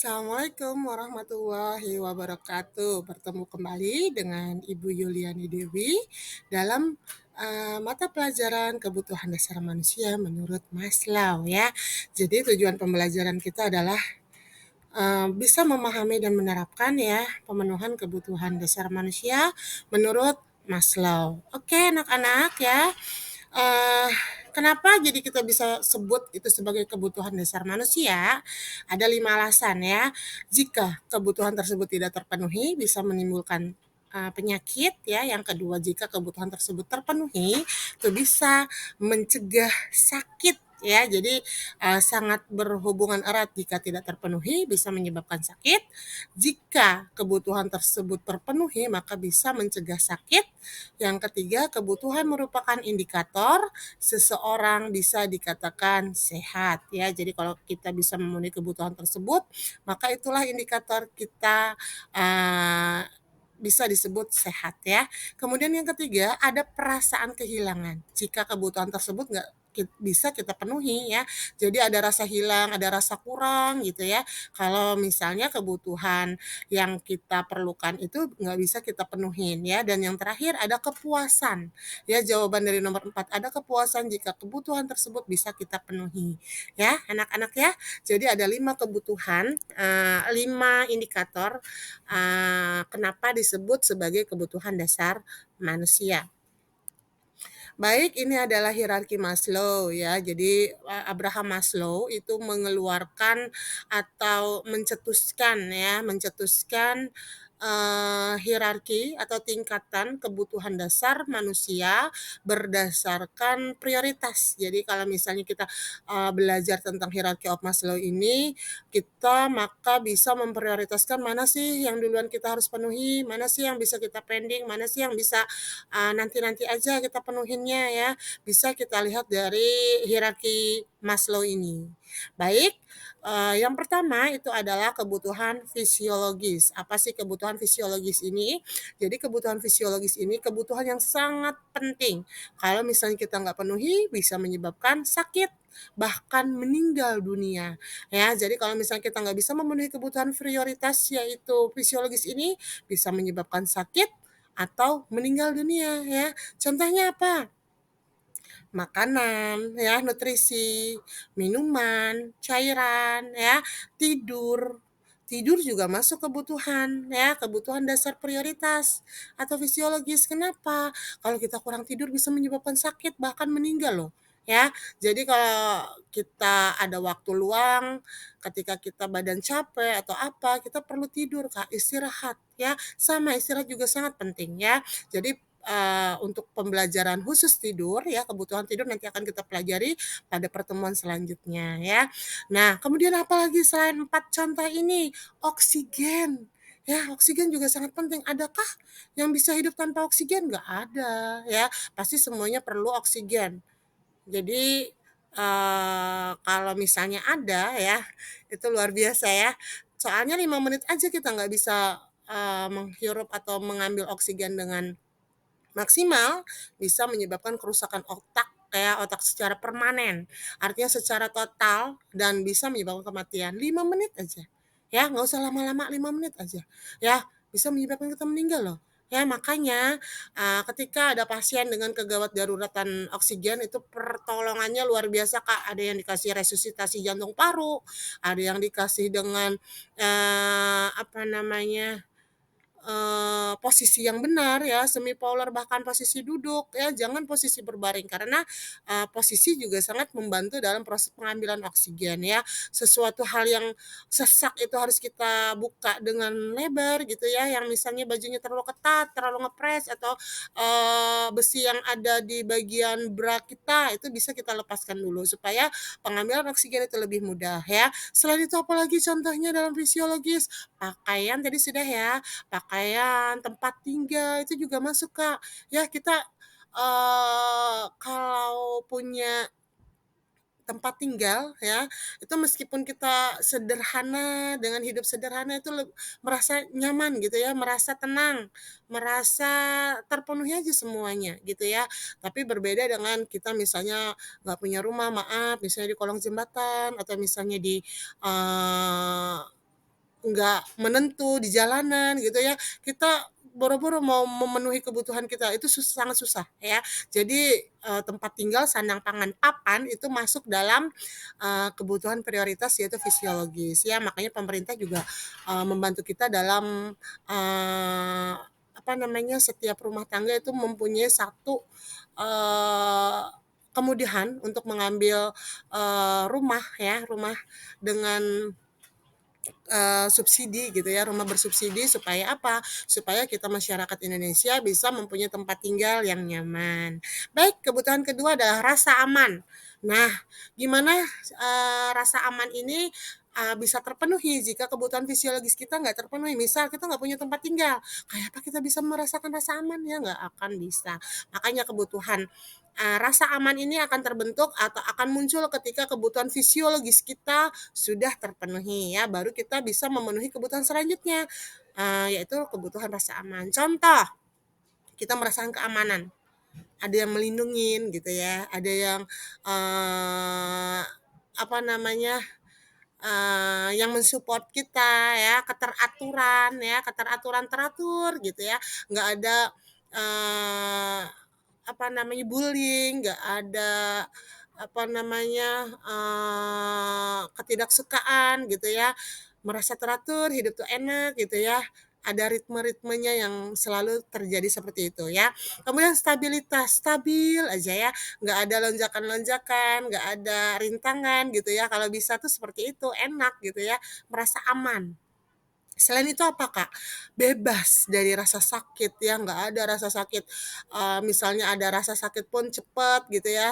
Assalamualaikum warahmatullahi wabarakatuh. Bertemu kembali dengan Ibu Yuliani Dewi dalam mata pelajaran kebutuhan dasar manusia menurut Maslow ya. Jadi tujuan pembelajaran kita adalah bisa memahami dan menerapkan ya pemenuhan kebutuhan dasar manusia menurut Maslow. Oke, anak-anak ya. Eh, Kenapa jadi kita bisa sebut itu sebagai kebutuhan dasar manusia? Ada 5 alasan ya. Jika kebutuhan tersebut tidak terpenuhi, bisa menimbulkan penyakit ya. Yang kedua, jika kebutuhan tersebut terpenuhi, itu bisa mencegah sakit ya. Jadi sangat berhubungan erat. Jika tidak terpenuhi bisa menyebabkan sakit. Jika kebutuhan tersebut terpenuhi maka bisa mencegah sakit. Yang ketiga, kebutuhan merupakan indikator seseorang bisa dikatakan sehat ya. Jadi kalau kita bisa memenuhi kebutuhan tersebut, maka itulah indikator kita bisa disebut sehat ya. Kemudian yang ketiga, ada perasaan kehilangan. Jika kebutuhan tersebut nggak bisa kita penuhi ya. Jadi ada rasa hilang, ada rasa kurang gitu ya. Kalau misalnya kebutuhan yang kita perlukan itu nggak bisa kita penuhin ya. Dan yang terakhir ada kepuasan. Ya, jawaban dari nomor 4 ada kepuasan jika kebutuhan tersebut bisa kita penuhi. Ya, anak-anak ya. Jadi ada 5 kebutuhan, 5 indikator kenapa disebut sebagai kebutuhan dasar manusia. Baik, ini adalah hierarki Maslow ya. Jadi Abraham Maslow itu mengeluarkan atau mencetuskan hierarki atau tingkatan kebutuhan dasar manusia berdasarkan prioritas. Jadi kalau misalnya kita belajar tentang hierarki of Maslow ini, kita maka bisa memprioritaskan mana sih yang duluan kita harus penuhi, mana sih yang bisa kita pending, mana sih yang bisa nanti-nanti aja kita penuhinnya ya. Bisa kita lihat dari hierarki Maslow ini. Baik, yang pertama itu adalah kebutuhan fisiologis. Apa sih kebutuhan fisiologis ini? Jadi kebutuhan fisiologis ini kebutuhan yang sangat penting. Kalau misalnya kita nggak penuhi, bisa menyebabkan sakit, bahkan meninggal dunia. Ya, jadi kalau misalnya kita nggak bisa memenuhi kebutuhan prioritas yaitu fisiologis ini, bisa menyebabkan sakit, atau meninggal dunia ya. Contohnya apa? Makanan ya, nutrisi, minuman, cairan ya, tidur. Tidur juga masuk kebutuhan ya, kebutuhan dasar prioritas atau fisiologis. Kenapa? Kalau kita kurang tidur bisa menyebabkan sakit bahkan meninggal loh. Ya, jadi kalau kita ada waktu luang, ketika kita badan capek atau apa, kita perlu tidur Kak, istirahat ya. Sama istirahat juga sangat penting ya. Jadi untuk pembelajaran khusus tidur ya, kebutuhan tidur nanti akan kita pelajari pada pertemuan selanjutnya ya. Nah, kemudian apalagi selain 4 contoh ini? Oksigen. Ya, oksigen juga sangat penting. Adakah yang bisa hidup tanpa oksigen? Nggak ada ya. Pasti semuanya perlu oksigen. Jadi kalau misalnya ada ya, itu luar biasa ya. Soalnya 5 menit aja kita nggak bisa menghirup atau mengambil oksigen dengan maksimal, bisa menyebabkan kerusakan otak kayak otak secara permanen. Artinya secara total dan bisa menyebabkan kematian 5 menit aja. Ya, nggak usah lama-lama 5 menit aja. Ya, bisa menyebabkan kita meninggal loh. Ya, makanya ketika ada pasien dengan kegawat daruratan oksigen itu pertolongannya luar biasa Kak. Ada yang dikasih resusitasi jantung paru, ada yang dikasih dengan apa namanya? Posisi yang benar ya, semi polar bahkan posisi duduk ya, jangan posisi berbaring karena posisi juga sangat membantu dalam proses pengambilan oksigen ya. Sesuatu hal yang sesak itu harus kita buka dengan lebar gitu ya, yang misalnya bajunya terlalu ketat, terlalu ngepres atau besi yang ada di bagian bra kita itu bisa kita lepaskan dulu supaya pengambilan oksigen itu lebih mudah ya. Selain itu apalagi contohnya dalam fisiologis? Pakaian tadi sudah ya, pakaian, tempat tinggal itu juga masuk, Kak. Ya kita, kalau punya tempat tinggal ya, itu meskipun kita sederhana, dengan hidup sederhana itu merasa nyaman gitu ya, merasa tenang, merasa terpenuhi aja semuanya gitu ya. Tapi berbeda dengan kita misalnya nggak punya rumah, maaf, misalnya di kolong jembatan atau misalnya di, eee nggak menentu di jalanan gitu ya, kita boro-boro mau memenuhi kebutuhan kita, itu sangat susah ya. Jadi, tempat tinggal, sandang, pangan, papan itu masuk dalam, kebutuhan prioritas yaitu fisiologis ya. Makanya pemerintah juga, membantu kita dalam, apa namanya, setiap rumah tangga itu mempunyai satu, eee, kemudahan untuk mengambil, rumah ya, rumah dengan subsidi gitu ya, rumah bersubsidi supaya apa? Supaya kita masyarakat Indonesia bisa mempunyai tempat tinggal yang nyaman. Baik, kebutuhan kedua adalah rasa aman. Nah, gimana, rasa aman ini, bisa terpenuhi jika kebutuhan fisiologis kita nggak terpenuhi? Misal kita nggak punya tempat tinggal, kayak apa kita bisa merasakan rasa aman? Ya nggak akan bisa. Makanya kebutuhan rasa aman ini akan terbentuk atau akan muncul ketika kebutuhan fisiologis kita sudah terpenuhi ya, baru kita bisa memenuhi kebutuhan selanjutnya, yaitu kebutuhan rasa aman. Contoh, kita merasakan keamanan, ada yang melindungin gitu ya, ada yang, eee, apa namanya, yang mensupport kita ya, keteraturan teratur gitu ya, nggak ada, eee, apa namanya, bullying, nggak ada, apa namanya, ketidaksukaan gitu ya, merasa teratur, hidup tuh enak gitu ya, ada ritme-ritmenya yang selalu terjadi seperti itu ya. Kemudian stabilitas, stabil aja ya, nggak ada lonjakan-lonjakan, nggak ada rintangan gitu ya, kalau bisa tuh seperti itu, enak gitu ya, merasa aman. Selain itu apa, Kak? Bebas dari rasa sakit ya, nggak ada rasa sakit, misalnya ada rasa sakit pun cepet gitu ya,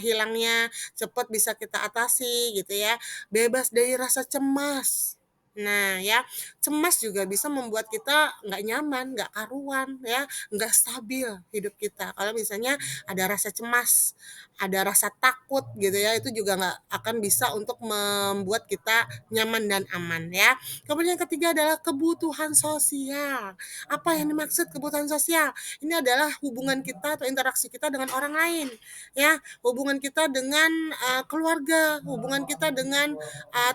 hilangnya, cepet bisa kita atasi gitu ya, bebas dari rasa cemas. Nah ya, cemas juga bisa membuat kita nggak nyaman, nggak karuan ya, nggak stabil hidup kita. Kalau misalnya ada rasa cemas, ada rasa takut gitu ya, itu juga nggak akan bisa untuk membuat kita nyaman dan aman ya. Kemudian yang ketiga adalah kebutuhan sosial. Apa yang dimaksud kebutuhan sosial? Ini adalah hubungan kita atau interaksi kita dengan orang lain, ya. Hubungan kita dengan keluarga, hubungan kita dengan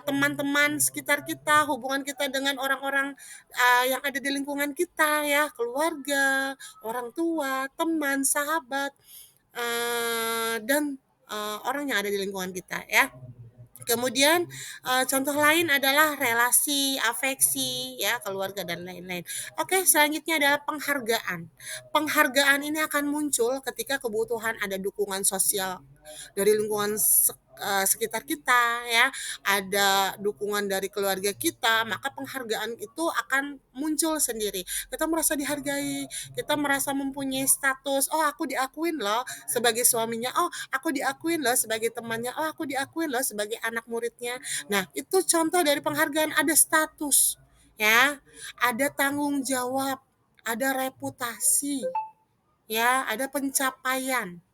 teman-teman sekitar kita, hubungan kita dengan orang-orang yang ada di lingkungan kita, ya, keluarga, orang tua, teman, sahabat, dan orang yang ada di lingkungan kita, ya. Kemudian, contoh lain adalah relasi, afeksi, ya, keluarga dan lain-lain. Oke, selanjutnya adalah penghargaan. Penghargaan ini akan muncul ketika kebutuhan ada dukungan sosial dari lingkungan sekitar kita ya, ada dukungan dari keluarga kita, maka penghargaan itu akan muncul sendiri. Kita merasa dihargai, kita merasa mempunyai status, "Oh, aku diakuin loh sebagai suaminya, oh aku diakuin loh sebagai temannya, oh aku diakuin loh sebagai anak muridnya." Nah, itu contoh dari penghargaan, ada status, ya, ada tanggung jawab, ada reputasi, ya, ada pencapaian.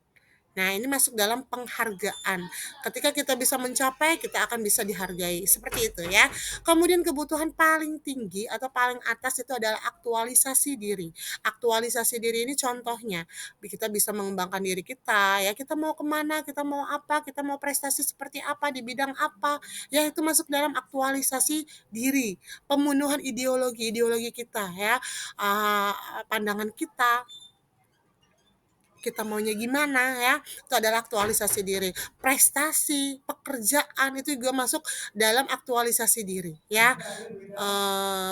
Nah, ini masuk dalam penghargaan. Ketika kita bisa mencapai, kita akan bisa dihargai. Seperti itu ya. Kemudian kebutuhan paling tinggi atau paling atas itu adalah aktualisasi diri. Aktualisasi diri ini contohnya, kita bisa mengembangkan diri kita, ya kita mau kemana, kita mau apa, kita mau prestasi seperti apa, di bidang apa, ya itu masuk dalam aktualisasi diri. Pemenuhan ideologi kita ya, pandangan kita maunya gimana ya, itu adalah aktualisasi diri. Prestasi, pekerjaan itu juga masuk dalam aktualisasi diri ya.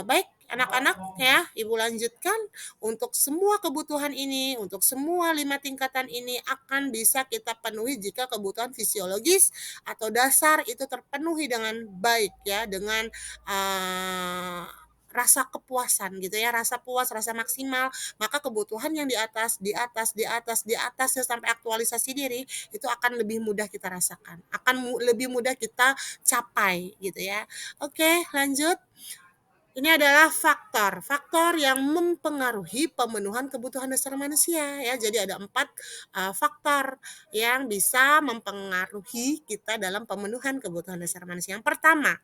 Baik anak-anak ya, Ibu lanjutkan untuk semua kebutuhan ini, untuk semua 5 tingkatan ini akan bisa kita penuhi jika kebutuhan fisiologis atau dasar itu terpenuhi dengan baik ya, dengan rasa kepuasan gitu ya, rasa puas, rasa maksimal, maka kebutuhan yang di atas sampai aktualisasi diri itu akan lebih mudah kita rasakan, akan lebih mudah kita capai gitu ya. Oke, lanjut. Ini adalah faktor yang mempengaruhi pemenuhan kebutuhan dasar manusia ya. Jadi ada 4 faktor yang bisa mempengaruhi kita dalam pemenuhan kebutuhan dasar manusia. Yang pertama,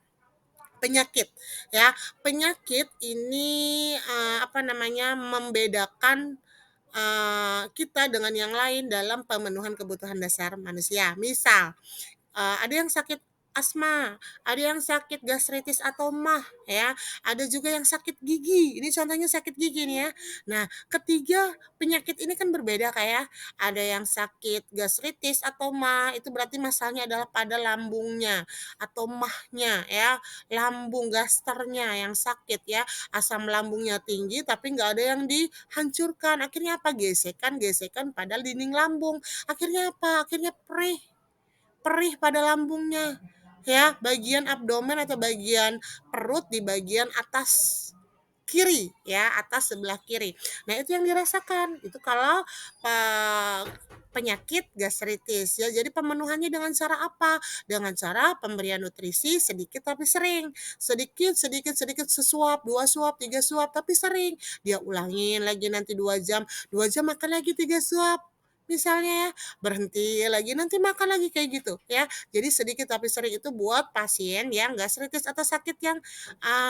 penyakit ya. Penyakit ini apa namanya, membedakan kita dengan yang lain dalam pemenuhan kebutuhan dasar manusia. Misal, ada yang sakit asma, ada yang sakit gastritis atau MAH ya, ada juga yang sakit gigi. Ini contohnya sakit gigi nih ya. Nah, ketiga penyakit ini kan berbeda kayak ada yang sakit gastritis atau MAH itu berarti masalahnya adalah pada lambungnya atau MAH-nya ya, lambung gasternya yang sakit ya, asam lambungnya tinggi tapi nggak ada yang dihancurkan. Akhirnya apa? Gesekan pada dinding lambung. Akhirnya apa? Akhirnya perih, perih pada lambungnya ya, bagian abdomen atau bagian perut di bagian atas kiri ya, atas sebelah kiri. Nah, itu yang dirasakan. Itu kalau penyakit gastritis ya. Jadi pemenuhannya dengan cara apa? Dengan cara pemberian nutrisi sedikit tapi sering. Sedikit, sedikit, sedikit sesuap, 2 suap, 3 suap tapi sering. Dia ulangin lagi nanti 2 jam makan lagi 3 suap. Misalnya ya, berhenti lagi nanti makan lagi kayak gitu ya. Jadi sedikit tapi sering itu buat pasien yang gastritis atau sakit yang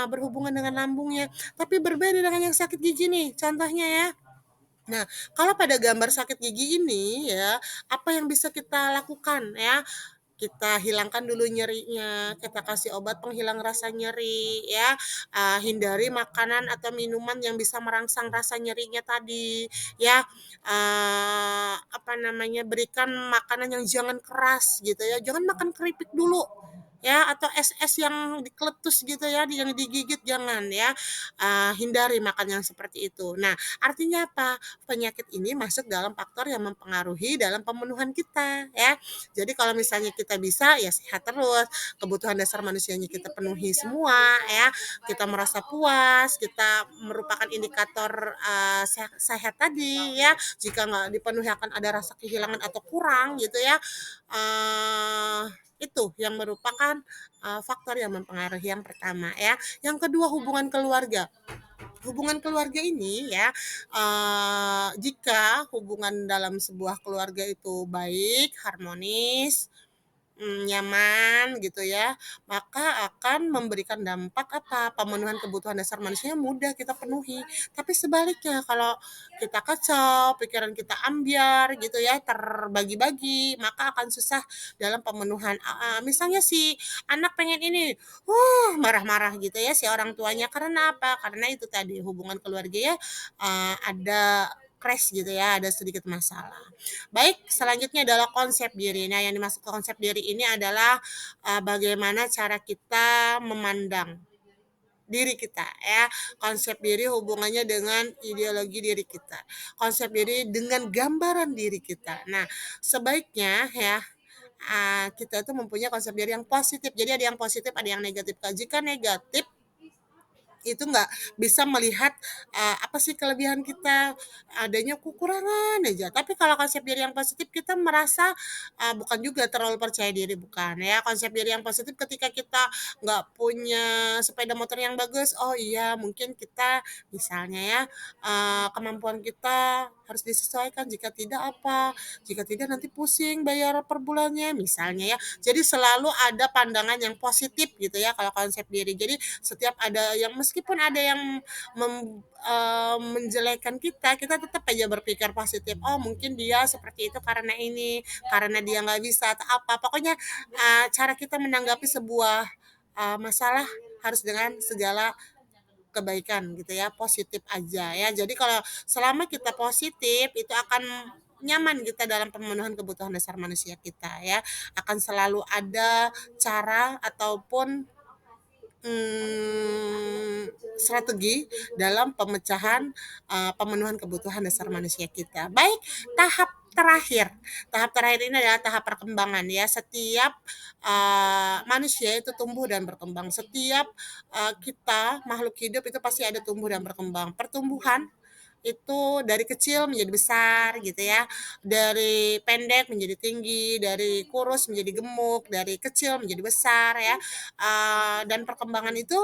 berhubungan dengan lambungnya. Tapi berbeda dengan yang sakit gigi nih, contohnya ya. Nah, kalau pada gambar sakit gigi ini ya, apa yang bisa kita lakukan ya? Kita hilangkan dulu nyerinya, kita kasih obat penghilang rasa nyeri ya, hindari makanan atau minuman yang bisa merangsang rasa nyerinya tadi ya, berikan makanan yang jangan keras gitu ya, jangan makan keripik dulu ya, atau es-es yang dikeletus gitu ya, yang digigit jangan ya, hindari makan yang seperti itu. Nah, artinya apa? Penyakit ini masuk dalam faktor yang mempengaruhi dalam pemenuhan kita ya. Jadi kalau misalnya kita bisa ya sehat terus, kebutuhan dasar manusianya kita penuhi semua ya, kita merasa puas, kita merupakan indikator sehat tadi ya. Jika nggak dipenuhi akan ada rasa kehilangan atau kurang gitu ya. Eh, itu yang merupakan faktor yang mempengaruhi yang pertama ya. Yang kedua hubungan keluarga. Hubungan keluarga ini ya, jika hubungan dalam sebuah keluarga itu baik, harmonis, nyaman gitu ya, maka akan memberikan dampak apa, pemenuhan kebutuhan dasar manusia mudah kita penuhi. Tapi sebaliknya kalau kita kacau, pikiran kita ambyar gitu ya, terbagi-bagi, maka akan susah dalam pemenuhan. Misalnya si anak pengen ini, marah-marah gitu ya si orang tuanya, karena apa? Karena itu tadi hubungan keluarga ya, ada crash gitu ya, ada sedikit masalah. Baik, selanjutnya adalah konsep diri. Nah, yang dimaksud konsep diri ini adalah bagaimana cara kita memandang diri kita ya. Konsep diri hubungannya dengan ideologi diri kita. Konsep diri dengan gambaran diri kita. Nah, sebaiknya ya kita itu mempunyai konsep diri yang positif. Jadi ada yang positif, ada yang negatif. Jika negatif itu nggak bisa melihat apa sih kelebihan kita, adanya kekurangan aja. Tapi kalau konsep diri yang positif kita merasa bukan juga terlalu percaya diri, bukan ya. Konsep diri yang positif ketika kita nggak punya sepeda motor yang bagus, oh iya mungkin kita misalnya ya kemampuan kita harus disesuaikan, jika tidak apa, jika tidak nanti pusing bayar per bulannya misalnya ya. Jadi selalu ada pandangan yang positif gitu ya kalau konsep diri. Jadi setiap ada yang meskipun ada yang menjelekan kita, kita tetap aja berpikir positif. Oh mungkin dia seperti itu karena ini, karena dia nggak bisa atau apa. Pokoknya cara kita menanggapi sebuah masalah harus dengan segala kebaikan gitu ya, positif aja ya. Jadi kalau selama kita positif itu akan nyaman kita dalam pemenuhan kebutuhan dasar manusia kita ya. Akan selalu ada cara ataupun strategi dalam pemecahan pemenuhan kebutuhan dasar manusia kita. Baik, tahap terakhir. Tahap terakhir ini adalah tahap perkembangan ya. Setiap manusia itu tumbuh dan berkembang. Setiap kita makhluk hidup itu pasti ada tumbuh dan berkembang. Pertumbuhan itu dari kecil menjadi besar gitu ya, dari pendek menjadi tinggi, dari kurus menjadi gemuk, dari kecil menjadi besar ya, dan perkembangan itu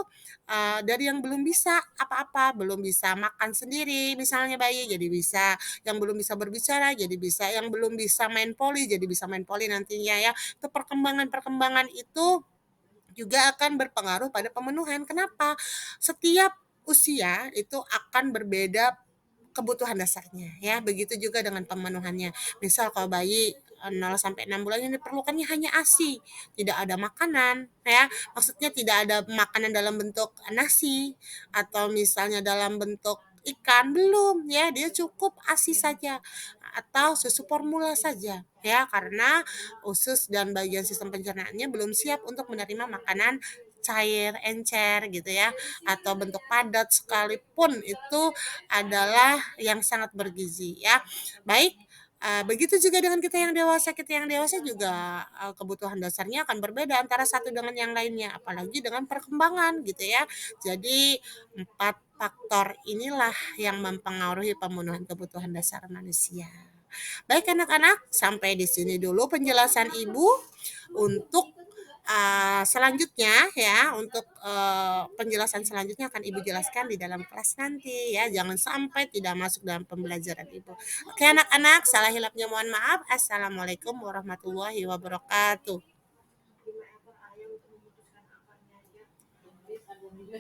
dari yang belum bisa apa-apa, belum bisa makan sendiri misalnya bayi jadi bisa, yang belum bisa berbicara jadi bisa, yang belum bisa main voli jadi bisa main voli nantinya ya. Itu perkembangan-perkembangan itu juga akan berpengaruh pada pemenuhan. Kenapa? Setiap usia itu akan berbeda kebutuhan dasarnya ya, begitu juga dengan pemenuhannya. Misal kalau bayi 0 sampai 6 bulan yang diperlukannya hanya ASI, tidak ada makanan ya. Maksudnya tidak ada makanan dalam bentuk nasi atau misalnya dalam bentuk ikan, belum ya, dia cukup ASI saja atau susu formula saja ya, karena usus dan bagian sistem pencernaannya belum siap untuk menerima makanan cair, encer gitu ya, atau bentuk padat sekalipun itu adalah yang sangat bergizi ya. Baik, begitu juga dengan kita yang dewasa. Kita yang dewasa juga kebutuhan dasarnya akan berbeda antara satu dengan yang lainnya, apalagi dengan perkembangan gitu ya. Jadi 4 faktor inilah yang mempengaruhi pemenuhan kebutuhan dasar manusia. Baik anak-anak, sampai di sini dulu penjelasan Ibu untuk selanjutnya ya, untuk penjelasan selanjutnya akan Ibu jelaskan di dalam kelas nanti ya. Jangan sampai tidak masuk dalam pembelajaran Ibu. Oke anak-anak, salah hilapnya mohon maaf. Assalamualaikum warahmatullahi wabarakatuh.